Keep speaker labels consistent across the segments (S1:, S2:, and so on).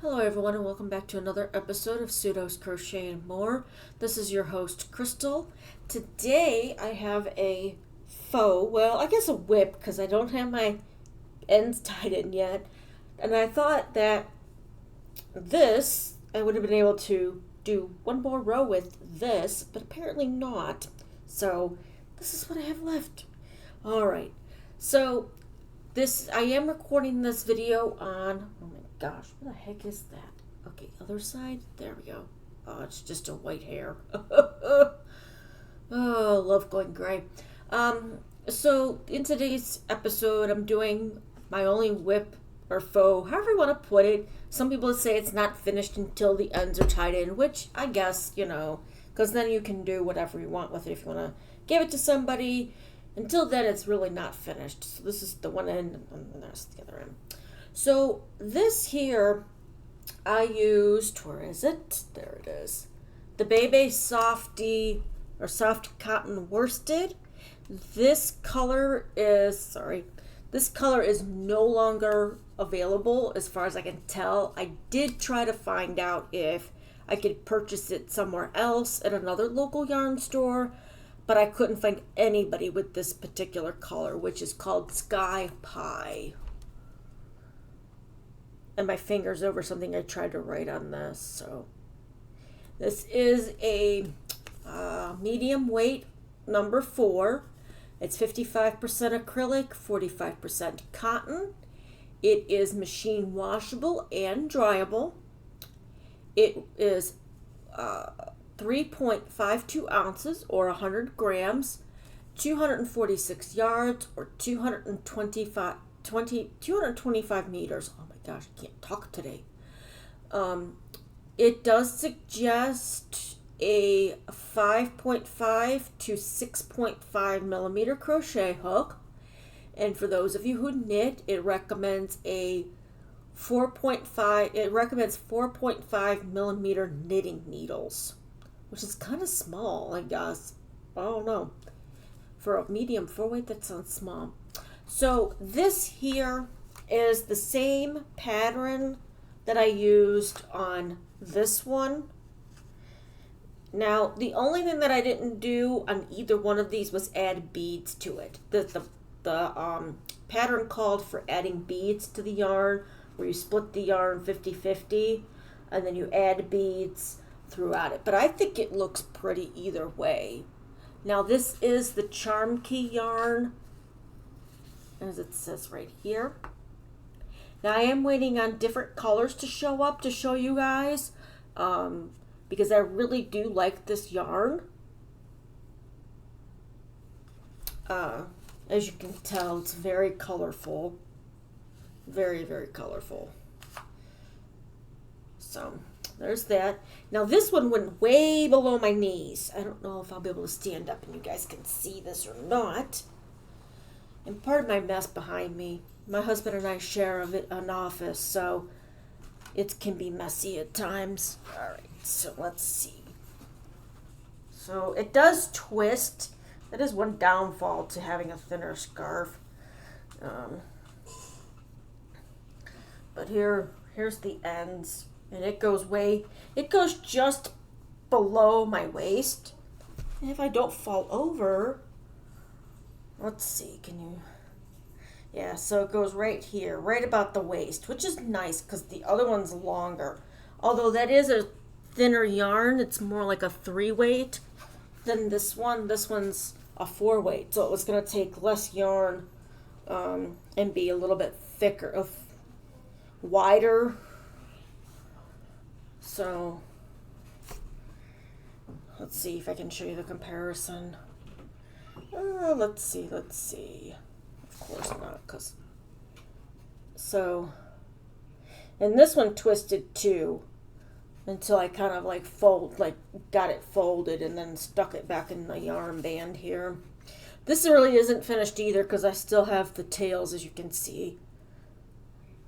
S1: Hello everyone and welcome back to another episode of Pseudos Crochet and More. This is your host Crystal. Today I have a I guess a whip because I don't have my ends tied in yet. And I thought that I would have been able to do one more row with this, but apparently not. So this is what I have left. Alright, so I am recording this video on, oh my gosh, what the heck is that? Okay, other side, there we go. Oh, it's just a white hair. Oh, love going gray. So in today's episode, I'm doing my only whip or faux, however you want to put it. Some people say it's not finished until the ends are tied in, which I guess, because then you can do whatever you want with it. If you want to give it to somebody, until then it's really not finished. So this is the one end and that's the other end. So this here I used, where is it? There it is. The Bebe Softy or Soft Cotton Worsted. This color is no longer available as far as I can tell. I did try to find out if I could purchase it somewhere else at another local yarn store, but I couldn't find anybody with this particular color, which is called Sky Pie. And my finger's over something I tried to write on this. So this is a medium weight number 4. It's 55% acrylic, 45% cotton. It is machine washable and dryable. It is 3.52 ounces or 100 grams, 246 yards or 225 meters. Oh my gosh, I can't talk today. It does suggest a 5.5 to 6.5 millimeter crochet hook. And for those of you who knit, it recommends 4.5 millimeter knitting needles, which is kind of small, I guess. I don't know. For a medium 4-weight, that sounds small. So this here is the same pattern that I used on this one. Now, the only thing that I didn't do on either one of these was add beads to it. The pattern called for adding beads to the yarn, where you split the yarn 50-50, and then you add beads throughout it. But I think it looks pretty either way. Now, this is the Charm Key yarn, as it says right here. Now, I am waiting on different colors to show up to show you guys, because I really do like this yarn. As you can tell, it's very colorful. Very, very colorful. So, there's that. Now, this one went way below my knees. I don't know if I'll be able to stand up and you guys can see this or not. And part of my mess behind me, my husband and I share an office, so it can be messy at times. Alright, so let's see. So, it does twist. That is one downfall to having a thinner scarf. But here's the ends, and it goes just below my waist. And if I don't fall over, let's see, yeah, so it goes right here, right about the waist, which is nice because the other one's longer. Although that is a thinner yarn, it's more like a 3-weight than this one. This one's a 4-weight, so it was going to take less yarn and be a little bit thicker, wider. So let's see if I can show you the comparison. Let's see. Of course not, and this one twisted too, until I kind of got it folded and then stuck it back in the yarn band here. This really isn't finished either because I still have the tails, as you can see,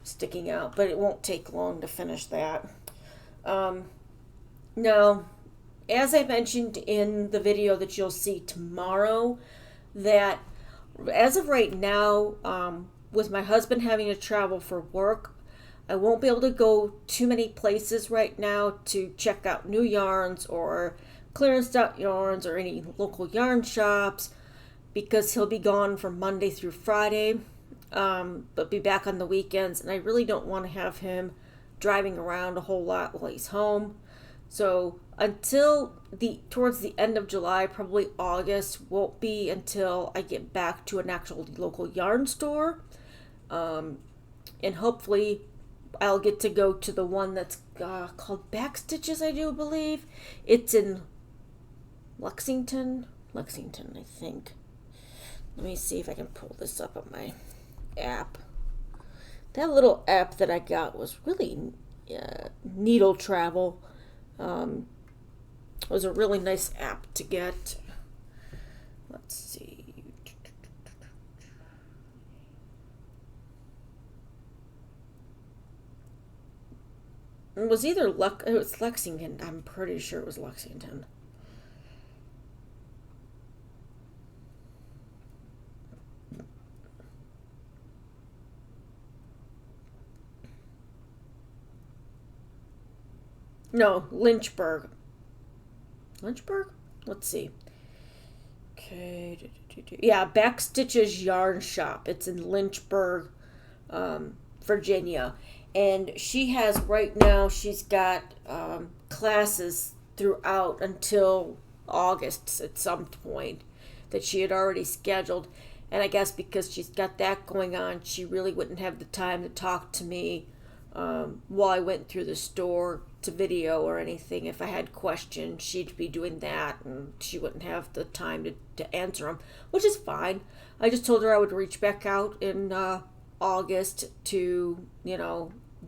S1: sticking out, but it won't take long to finish that. Now, as I mentioned in the video that you'll see tomorrow, that as of right now, with my husband having to travel for work, I won't be able to go too many places right now to check out new yarns or clearance out yarns or any local yarn shops because he'll be gone from Monday through Friday, but be back on the weekends, and I really don't want to have him driving around a whole lot while he's home. So until towards the end of July, probably August, won't be until I get back to an actual local yarn store. And hopefully I'll get to go to the one that's called Backstitches, I do believe. It's in Lexington, I think. Let me see if I can pull this up on my app. That little app that I got was really needle travel. It was a really nice app to get. Let's see. It was either it was Lexington. I'm pretty sure it was Lexington. No, Lynchburg. Lynchburg? Let's see. Okay. Yeah, Backstitches Yarn Shop. It's in Lynchburg, Virginia. And she has right now, she's got classes throughout until August at some point that she had already scheduled. And I guess because she's got that going on, she really wouldn't have the time to talk to me while I went through the store to video or anything. If I had questions, she'd be doing that, and she wouldn't have the time to answer them, which is fine. I just told her I would reach back out in August to,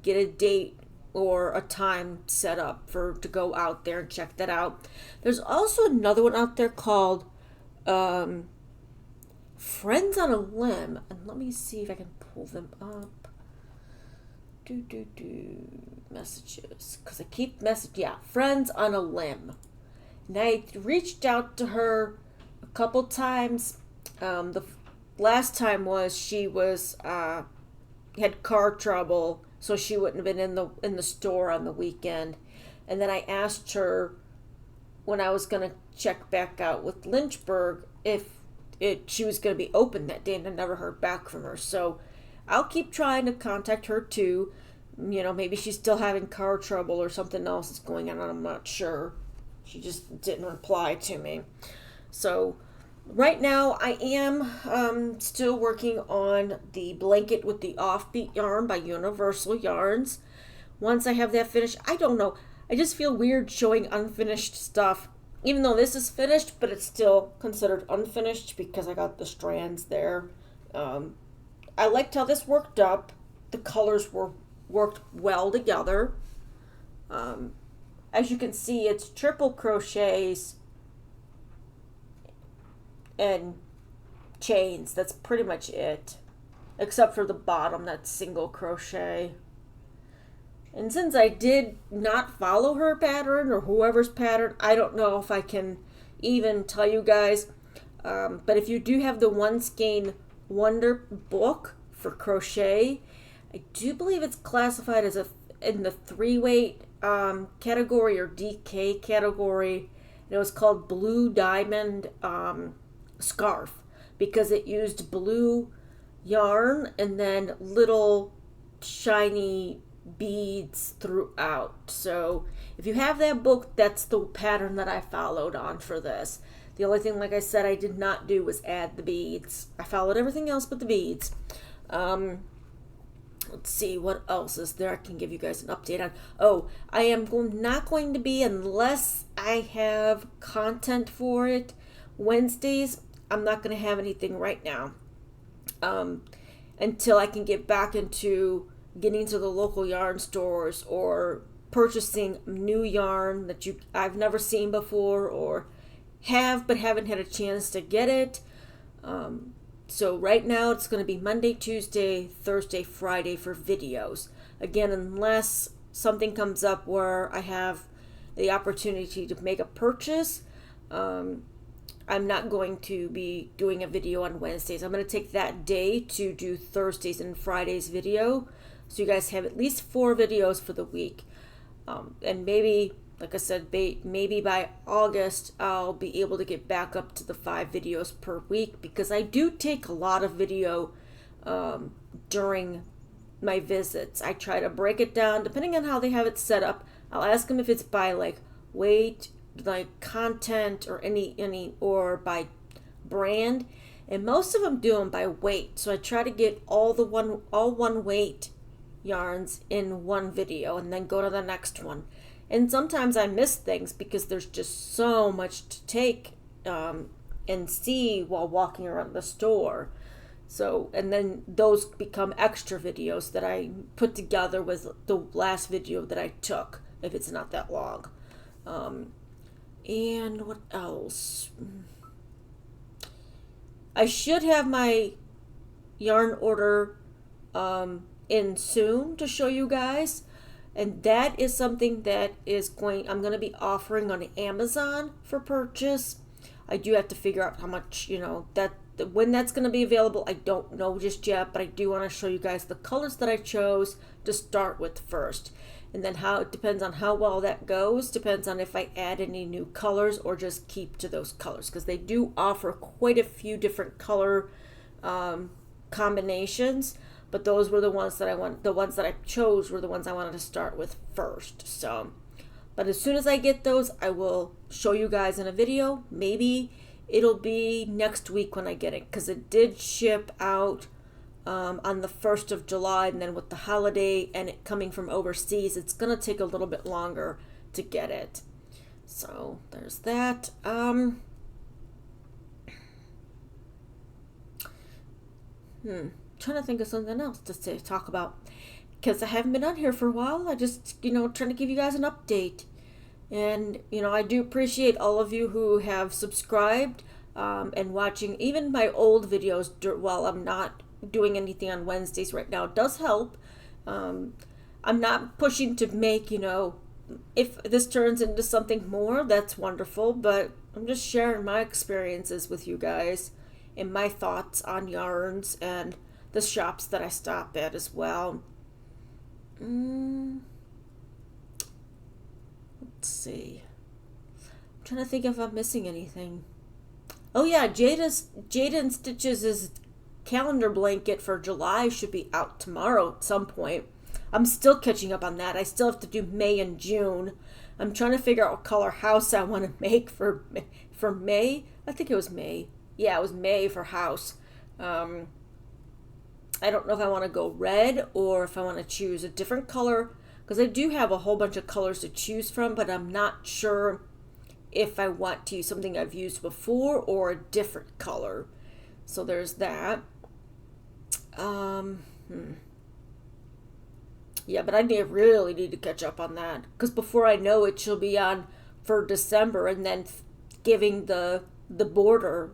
S1: get a date or a time set up to go out there and check that out. There's also another one out there called Friends on a Limb, and let me see if I can pull them up. Messages, because I keep Friends on a Limb. And I reached out to her a couple times. The last time was she was had car trouble, so she wouldn't have been in the store on the weekend. And then I asked her when I was going to check back out with Lynchburg if she was going to be open that day, and I never heard back from her. So I'll keep trying to contact her too. Maybe she's still having car trouble or something else is going on. I'm not sure. She just didn't reply to me. So right now I am still working on the blanket with the offbeat yarn by Universal Yarns. Once I have that finished, I don't know. I just feel weird showing unfinished stuff, even though this is finished, but it's still considered unfinished because I got the strands there. I liked how this worked up. The colors worked well together. As you can see, it's triple crochets and chains. That's pretty much it, except for the bottom, that's single crochet. And since I did not follow her pattern or whoever's pattern, I don't know if I can even tell you guys. But if you do have the One Skein Wonder book for crochet, I do believe it's classified as in the 3-weight category or DK category. And it was called Blue Diamond Scarf because it used blue yarn and then little shiny beads throughout. So if you have that book, that's the pattern that I followed on for this. The only thing, like I said, I did not do was add the beads. I followed everything else but the beads. Let's see what else is there I can give you guys an update on. Oh, I am not going to be, unless I have content for it, Wednesdays. I'm not going to have anything right now until I can get back into getting to the local yarn stores or purchasing new yarn that I've never seen before or have but haven't had a chance to get it. So right now it's going to be Monday, Tuesday, Thursday, Friday for videos. Again, unless something comes up where I have the opportunity to make a purchase, I'm not going to be doing a video on Wednesdays. I'm going to take that day to do Thursdays and Fridays video. So you guys have at least 4 videos for the week. And maybe, like I said, maybe by August, I'll be able to get back up to the 5 videos per week, because I do take a lot of video during my visits. I try to break it down depending on how they have it set up. I'll ask them if it's by like weight, like content, or any or by brand, and most of them do them by weight. So I try to get all one weight yarns in one video and then go to the next one. And sometimes I miss things because there's just so much to take and see while walking around the store. So, and then those become extra videos that I put together with the last video that I took, if it's not that long. And what else? I should have my yarn order in soon to show you guys. And that is something that I'm going to be offering on Amazon for purchase. I do have to figure out how much, when that's going to be available. I don't know just yet, but I do want to show you guys the colors that I chose to start with first. And then how it depends on how well that goes, depends on if I add any new colors or just keep to those colors, because they do offer quite a few different color combinations. But those were the ones that I chose were the ones I wanted to start with first. So, but as soon as I get those, I will show you guys in a video. Maybe it'll be next week when I get it, because it did ship out on the 1st of July, and then with the holiday and it coming from overseas, it's going to take a little bit longer to get it. So there's that. Trying to think of something else to talk about, because I haven't been on here for a while. I just, trying to give you guys an update. And, I do appreciate all of you who have subscribed and watching even my old videos while I'm not doing anything on Wednesdays right now. It does help. I'm not pushing to make, if this turns into something more, that's wonderful. But I'm just sharing my experiences with you guys and my thoughts on yarns and the shops that I stop at as well. Let's see. I'm trying to think if I'm missing anything. Oh yeah, Jada and Stitches' calendar blanket for July should be out tomorrow at some point. I'm still catching up on that. I still have to do May and June. I'm trying to figure out what color house I want to make for May. I think it was May. Yeah, it was May for house. I don't know if I want to go red or if I want to choose a different color, because I do have a whole bunch of colors to choose from, but I'm not sure if I want to use something I've used before or a different color. So there's that. Yeah, but I really need to catch up on that, because before I know it, she'll be on for December, and then giving the border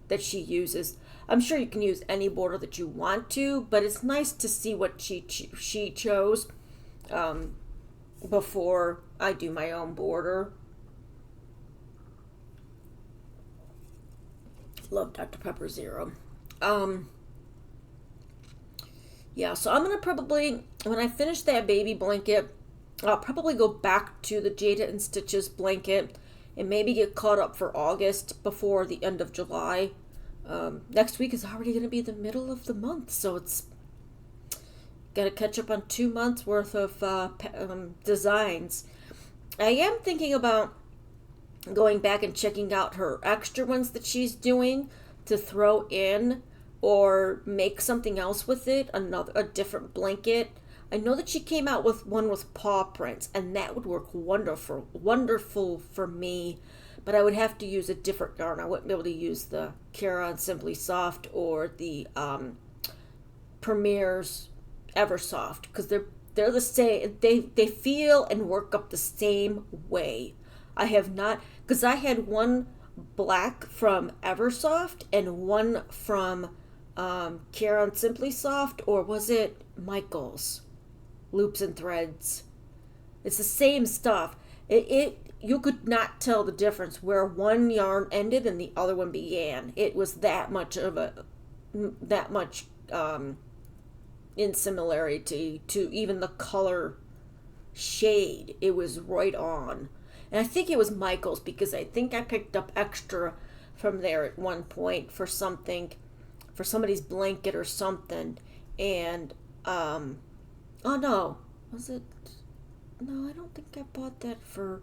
S1: that she uses. I'm sure you can use any border that you want to, but it's nice to see what she chose before I do my own border. Love Dr. Pepper Zero. Yeah, so I'm gonna probably, when I finish that baby blanket, I'll probably go back to the Jada and Stitches blanket and maybe get caught up for August before the end of July. Next week is already going to be the middle of the month, so it's got to catch up on 2 months worth of designs. I am thinking about going back and checking out her extra ones that she's doing to throw in or make something else with it, a different blanket. I know that she came out with one with paw prints, and that would work wonderful for me. But I would have to use a different yarn. I wouldn't be able to use the Cara and Simply Soft or the Premier's Eversoft, because they're the same. They feel and work up the same way. I have not, because I had one black from Eversoft and one from Cara and Simply Soft, or was it Michael's Loops and Threads? It's the same stuff. You could not tell the difference where one yarn ended and the other one began. It was that much in similarity to even the color shade. It was right on. And I think it was Michael's, because I think I picked up extra from there at one point for something, for somebody's blanket or something. And oh no, was it? No, I don't think I bought that for.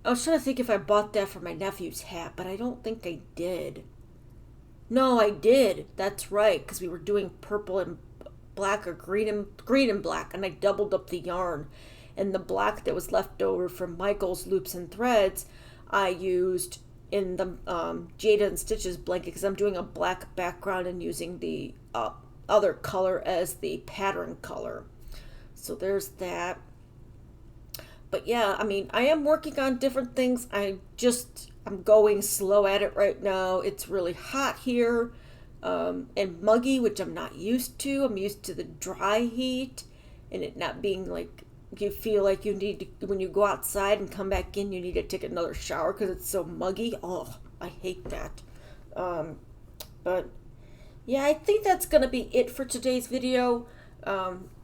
S1: I was trying to think if I bought that for my nephew's hat, but I don't think I did. No, I did. That's right, because we were doing purple and black, or green and black, and I doubled up the yarn. And the black that was left over from Michael's Loops and Threads, I used in the Jada and Stitches blanket, because I'm doing a black background and using the other color as the pattern color. So there's that. But yeah, I mean, I am working on different things. I'm going slow at it right now. It's really hot here and muggy, which I'm not used to. I'm used to the dry heat and it not being like, you feel like you need to, when you go outside and come back in, you need to take another shower because it's so muggy. Oh, I hate that. But yeah, I think that's going to be it for today's video.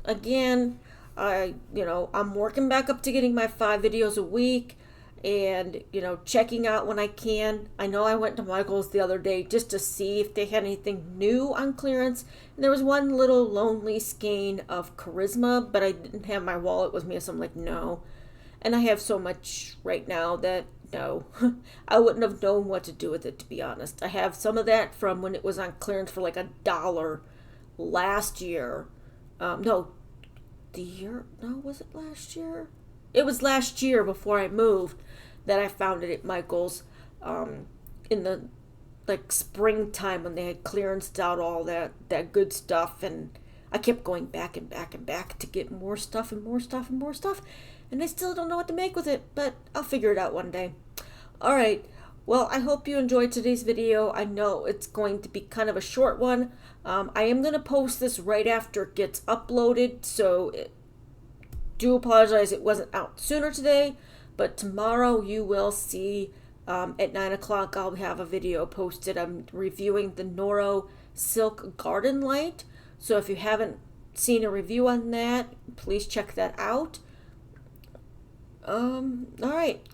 S1: Again, I'm working back up to getting my 5 videos a week and, checking out when I can. I know I went to Michael's the other day just to see if they had anything new on clearance. And there was one little lonely skein of Charisma, but I didn't have my wallet with me, so I'm like, no. And I have so much right now that, no, I wouldn't have known what to do with it, to be honest. I have some of that from when it was on clearance for like $1 last year. Was it last year? It was last year before I moved that I found it at Michael's in the springtime when they had clearanced out all that good stuff, and I kept going back and back and back to get more stuff and more stuff and more stuff, and I still don't know what to make with it, but I'll figure it out one day. Alright, well, I hope you enjoyed today's video. I know it's going to be kind of a short one. I am going to post this right after it gets uploaded, so do apologize it wasn't out sooner today, but tomorrow you will see at 9 o'clock I'll have a video posted. I'm reviewing the Noro Silk Garden Light, so if you haven't seen a review on that, please check that out. Alright,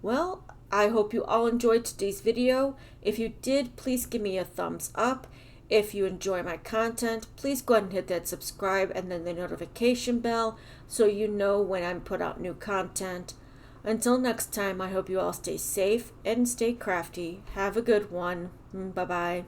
S1: well, I hope you all enjoyed today's video. If you did, please give me a thumbs up. If you enjoy my content, please go ahead and hit that subscribe and then the notification bell so you know when I put out new content. Until next time, I hope you all stay safe and stay crafty. Have a good one. Bye-bye.